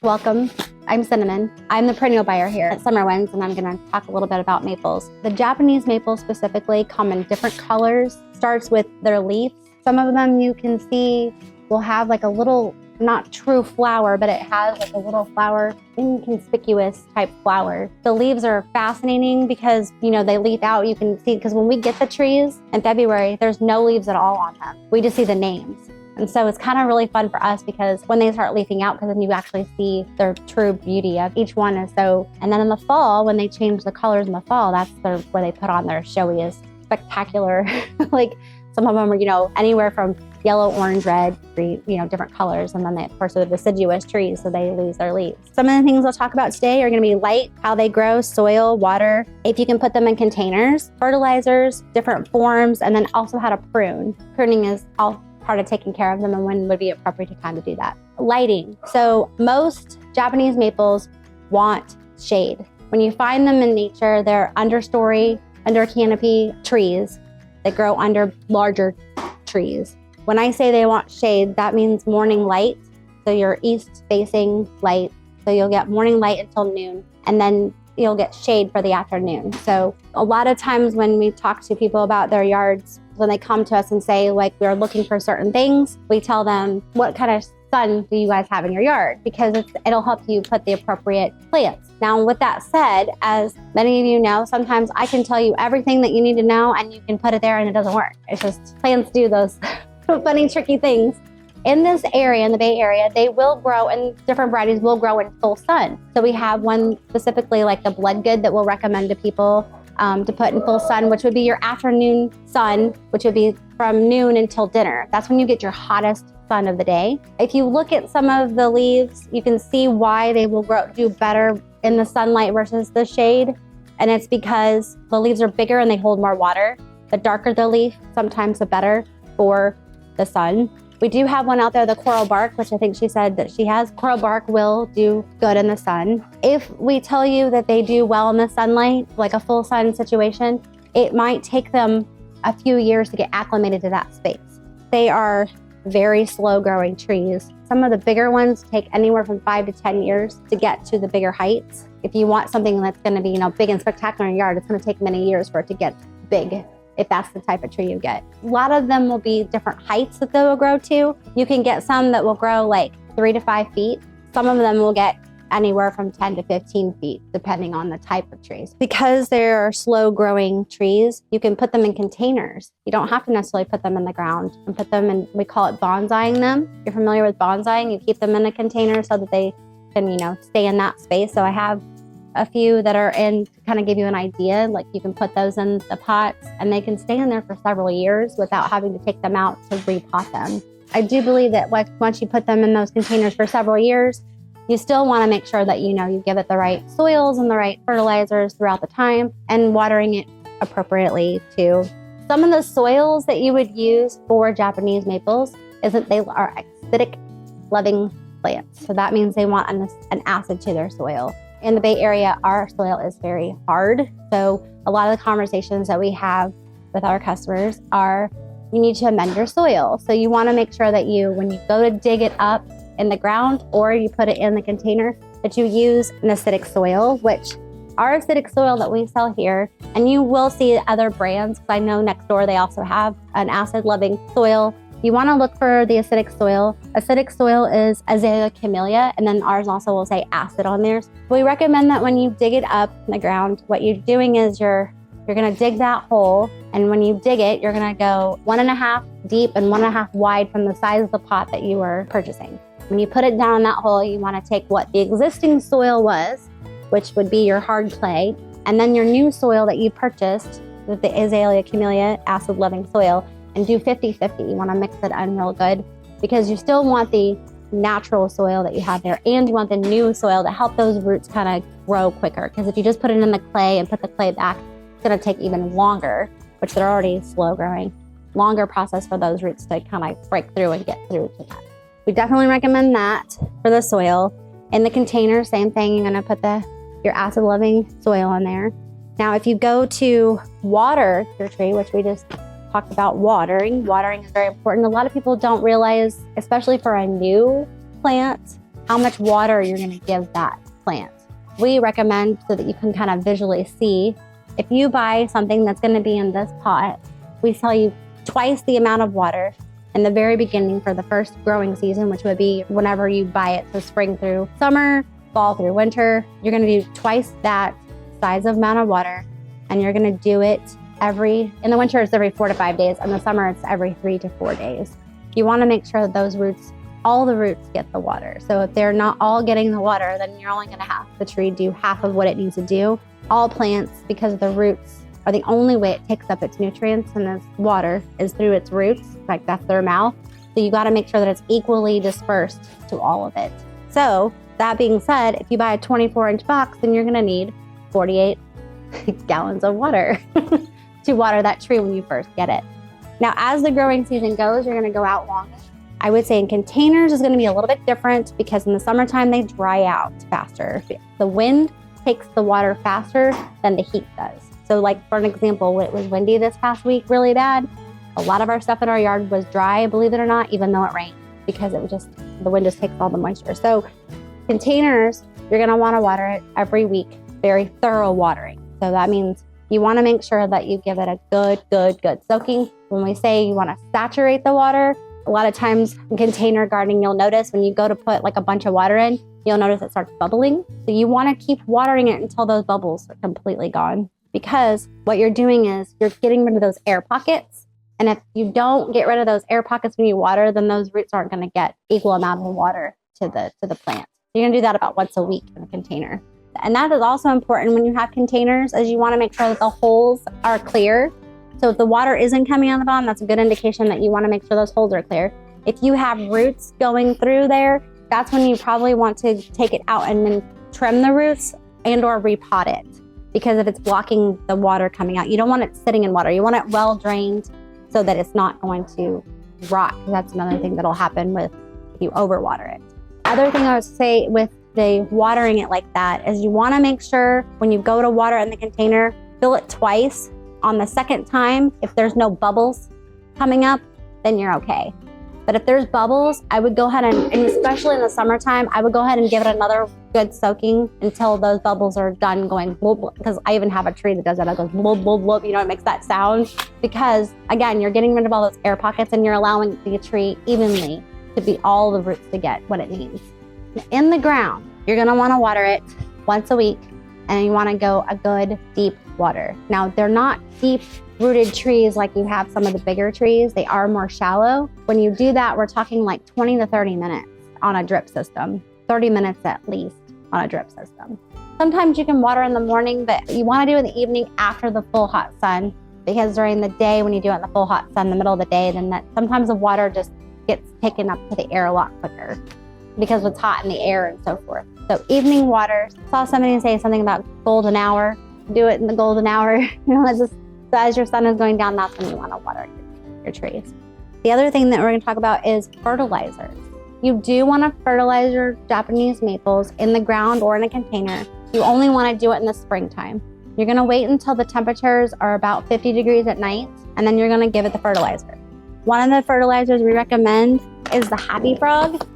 Welcome. I'm Cinnamon. I'm the perennial buyer here at Summer Winds, and I'm going to talk a little bit about maples. The Japanese maples specifically come in different colors. Starts with their leaves. Some of them you can see will have like a little, not true flower, but it has like a little flower, inconspicuous type flower. The leaves are fascinating because, they leaf out. You can see, because when we get the trees in February, there's no leaves at all on them. We just see the names. And so it's kind of really fun for us because when they start leafing out, because then you actually see their true beauty of each one is so. And then in the fall, when they change the colors in the fall, that's where they put on their showiest, spectacular, like some of them are, anywhere from yellow, orange, red, green, different colors. And then they, of course, are deciduous trees, so they lose their leaves. Some of the things I'll talk about today are going to be light, how they grow, soil, water, if you can put them in containers, fertilizers, different forms, and then also how to prune. Pruning is all part of taking care of them and when would be appropriate time to do that. Lighting. So most Japanese maples want shade. When you find them in nature, they're understory, under canopy trees that grow under larger trees. When I say they want shade, that means morning light. So your east facing light. So you'll get morning light until noon, and then you'll get shade for the afternoon. So a lot of times when we talk to people about their yards, when they come to us and say, like, we're looking for certain things, we tell them, what kind of sun do you guys have in your yard? Because it'll help you put the appropriate plants. Now, with that said, as many of you know, sometimes I can tell you everything that you need to know and you can put it there and it doesn't work. It's just plants do those funny, tricky things. In this area, in the Bay Area, they will grow, and different varieties will grow in full sun. So we have one specifically like the Bloodgood that we'll recommend to people to put in full sun, which would be your afternoon sun, which would be from noon until dinner. That's when you get your hottest sun of the day. If you look at some of the leaves, you can see why they will do better in the sunlight versus the shade. And it's because the leaves are bigger and they hold more water. The darker the leaf, sometimes the better for the sun. We do have one out there, the coral bark, which I think she said that she has. Coral bark will do good in the sun. If we tell you that they do well in the sunlight, like a full sun situation, it might take them a few years to get acclimated to that space. They are very slow growing trees. Some of the bigger ones take anywhere from 5 to 10 years to get to the bigger heights. If you want something that's going to be, big and spectacular in your yard, it's going to take many years for it to get big, if that's the type of tree you get. A lot of them will be different heights that they will grow to. You can get some that will grow like 3 to 5 feet. Some of them will get anywhere from 10 to 15 feet, depending on the type of trees. Because they're slow growing trees, you can put them in containers. You don't have to necessarily put them in the ground and put them in, we call it bonsaiing them. You're familiar with bonsaiing? You keep them in a container so that they can, stay in that space. So I have a few that are in to kind of give you an idea, like you can put those in the pots and they can stay in there for several years without having to take them out to repot them. I do believe that once you put them in those containers for several years, you still want to make sure that you give it the right soils and the right fertilizers throughout the time and watering it appropriately too. Some of the soils that you would use for Japanese maples is that they are acidic loving plants. So that means they want an acid to their soil. In the Bay Area, our soil is very hard. So a lot of the conversations that we have with our customers are, you need to amend your soil. So you want to make sure that when you go to dig it up in the ground or you put it in the container, that you use an acidic soil, which our acidic soil that we sell here, and you will see other brands, because I know next door they also have an acid-loving soil. You want to look for the acidic soil. Acidic soil is Azalea camellia, and then ours also will say acid on there. We recommend that when you dig it up in the ground, what you're doing is you're going to dig that hole, and when you dig it, you're going to go 1.5 deep and 1.5 wide from the size of the pot that you were purchasing. When you put it down in that hole, you want to take what the existing soil was, which would be your hard clay, and then your new soil that you purchased with the Azalea camellia acid-loving soil, and do 50-50. You want to mix it in real good because you still want the natural soil that you have there, and you want the new soil to help those roots kind of grow quicker. Because if you just put it in the clay and put the clay back, it's going to take even longer, which they're already slow growing, longer process for those roots to kind of break through and get through to that. We definitely recommend that for the soil. In the container, same thing. You're going to put your acid-loving soil in there. Now, if you go to water your tree, which we just talked about watering. Watering is very important. A lot of people don't realize, especially for a new plant, how much water you're gonna give that plant. We recommend, so that you can kind of visually see, if you buy something that's gonna be in this pot, we tell you twice the amount of water in the very beginning for the first growing season, which would be whenever you buy it, so spring through summer, fall through winter. You're gonna do twice that size of amount of water, and you're gonna do it in the winter it's every 4 to 5 days, in the summer it's every 3 to 4 days. You wanna make sure that those roots, all the roots get the water. So if they're not all getting the water, then you're only gonna have the tree do half of what it needs to do. All plants, because the roots are the only way it takes up its nutrients and its water is through its roots, like that's their mouth. So you gotta make sure that it's equally dispersed to all of it. So that being said, if you buy a 24-inch box, then you're gonna need 48 gallons of water to water that tree when you first get it. Now, as the growing season goes, you're gonna go out longer. I would say in containers is gonna be a little bit different because in the summertime, they dry out faster. The wind takes the water faster than the heat does. So like for an example, when it was windy this past week, really bad, a lot of our stuff in our yard was dry, believe it or not, even though it rained, because it was just, the wind just takes all the moisture. So containers, you're gonna wanna water it every week, very thorough watering. So that means you wanna make sure that you give it a good soaking. When we say you wanna saturate the water, a lot of times in container gardening, you'll notice when you go to put like a bunch of water in, you'll notice it starts bubbling. So you wanna keep watering it until those bubbles are completely gone. Because what you're doing is you're getting rid of those air pockets. And if you don't get rid of those air pockets when you water, then those roots aren't gonna get equal amount of water to the plant. So you're gonna do that about once a week in a container. And that is also important when you have containers, as you wanna make sure that the holes are clear. So if the water isn't coming on the bottom, that's a good indication that you wanna make sure those holes are clear. If you have roots going through there, that's when you probably want to take it out and then trim the roots and or repot it. Because if it's blocking the water coming out, you don't want it sitting in water. You want it well drained so that it's not going to rot. That's another thing that'll happen if you overwater it. Other thing I would say with the watering it like that is you wanna make sure when you go to water in the container, fill it twice. On the second time, if there's no bubbles coming up, then you're okay. But if there's bubbles, I would go ahead and especially in the summertime, I would go ahead and give it another good soaking until those bubbles are done going blub, blub, because I even have a tree that does that. It goes blub, blub, blub, you know, it makes that sound. Because again, you're getting rid of all those air pockets and you're allowing the tree evenly to be all the roots to get what it needs. In the ground, you're gonna wanna water it once a week and you wanna go a good deep water. Now, they're not deep rooted trees like you have some of the bigger trees. They are more shallow. When you do that, we're talking like 20 to 30 minutes on a drip system, 30 minutes at least on a drip system. Sometimes you can water in the morning, but you wanna do it in the evening after the full hot sun, because during the day, when you do it in the full hot sun, in the middle of the day, then sometimes the water just gets taken up to the air a lot quicker because it's hot in the air and so forth. So evening water, saw somebody say something about golden hour. Do it in the golden hour. So as your sun is going down, that's when you want to water your trees. The other thing that we're going to talk about is fertilizers. You do want to fertilize your Japanese maples in the ground or in a container. You only want to do it in the springtime. You're going to wait until the temperatures are about 50 degrees at night, and then you're going to give it the fertilizer. One of the fertilizers we recommend is the Happy Frog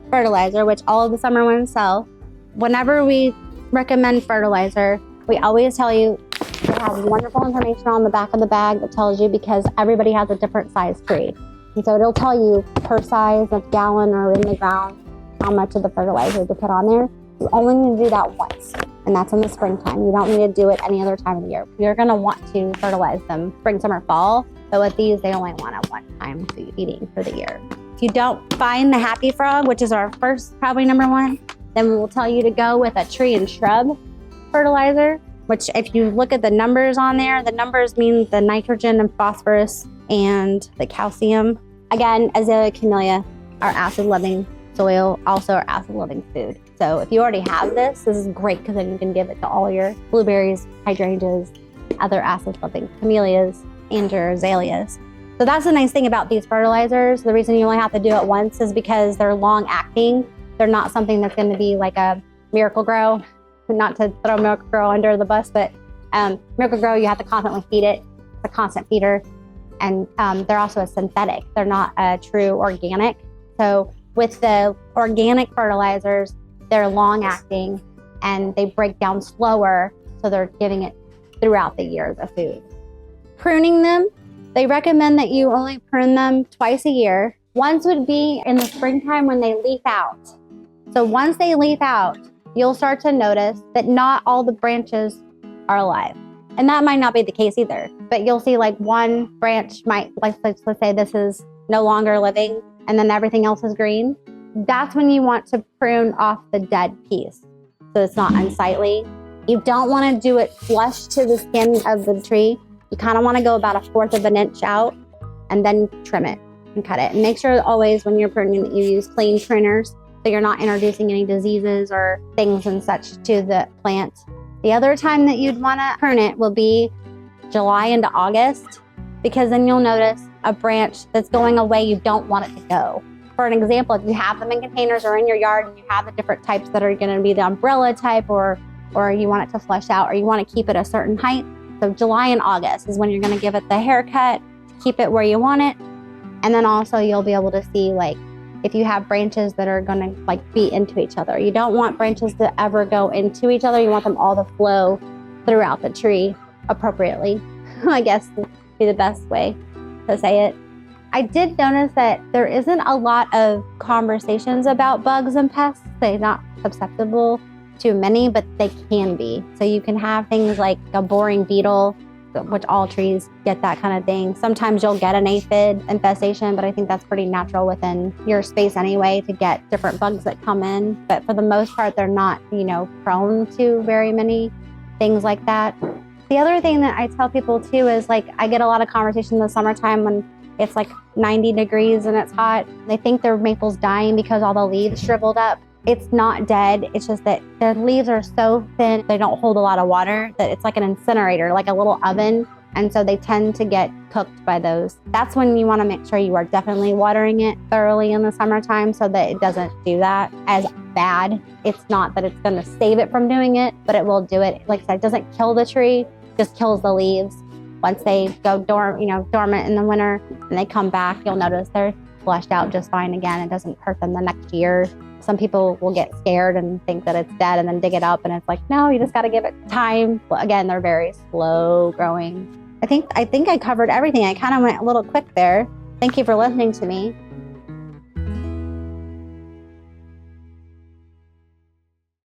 fertilizer, which all of the summer ones sell. Whenever we recommend fertilizer, we always tell you it has wonderful information on the back of the bag that tells you, because everybody has a different size tree. And so it'll tell you per size of gallon or in the ground how much of the fertilizer to put on there. You only need to do that once, and that's in the springtime. You don't need to do it any other time of the year. You're gonna want to fertilize them spring, summer, fall. So with these, they only want a one-time seeding for the year. If you don't find the Happy Frog, which is our first, probably number one, then we will tell you to go with a tree and shrub fertilizer, which if you look at the numbers on there, the numbers mean the nitrogen and phosphorus and the calcium. Again, Azalea camellia are acid-loving soil, also are acid-loving food. So if you already have this is great, because then you can give it to all your blueberries, hydrangeas, other acid-loving camellias, and your azaleas. So that's the nice thing about these fertilizers. The reason you only have to do it once is because they're long-acting. They're not something that's going to be like a Miracle-Gro. Not to throw Miracle-Gro under the bus, but Miracle-Gro, you have to constantly feed it. It's a constant feeder. And they're also a synthetic. They're not a true organic. So With the organic fertilizers, they're long acting and they break down slower, so they're giving it throughout the year, the food. Pruning them, they recommend that you only prune them twice a year. Once would be in the springtime when they leaf out. So once they leaf out, you'll start to notice that not all the branches are alive. And that might not be the case either, but you'll see like one branch might, let's say this is no longer living and then everything else is green. That's when you want to prune off the dead piece so it's not unsightly. You don't want to do it flush to the skin of the tree. You kind of want to go about 1/4 of an inch out and then trim it and cut it. And make sure always when you're pruning that you use clean pruners so you're not introducing any diseases or things and such to the plant. The other time that you'd want to prune it will be July into August, because then you'll notice a branch that's going away you don't want it to go. For an example, if you have them in containers or in your yard and you have the different types that are going to be the umbrella type or you want it to flush out or you want to keep it a certain height. So July and August is when you're going to give it the haircut to keep it where you want it. And then also you'll be able to see like if you have branches that are going to like be into each other. You don't want branches to ever go into each other. You want them all to flow throughout the tree appropriately, I guess would be the best way to say it. I did notice that there isn't a lot of conversations about bugs and pests. They're not susceptible to many, but they can be. So you can have things like a boring beetle, which all trees get that kind of thing. Sometimes you'll get an aphid infestation, but I think that's pretty natural within your space anyway to get different bugs that come in. But for the most part, they're not, prone to very many things like that. The other thing that I tell people too is like, I get a lot of conversation in the summertime when it's like 90 degrees and it's hot. They think their maple's dying because all the leaves shriveled up. It's not dead. It's just that their leaves are so thin, they don't hold a lot of water, that it's like an incinerator, like a little oven. And so they tend to get cooked by those. That's when you want to make sure you are definitely watering it thoroughly in the summertime so that it doesn't do that as bad. It's not that it's going to save it from doing it, but it will do it. Like I said, it doesn't kill the tree, just kills the leaves. Once they go dormant in the winter and they come back, you'll notice they're flushed out just fine again. It doesn't hurt them the next year. Some people will get scared and think that it's dead and then dig it up, and it's like, no, you just got to give it time. Well, again, they're very slow growing. I think I covered everything. I kind of went a little quick there. Thank you for listening to me.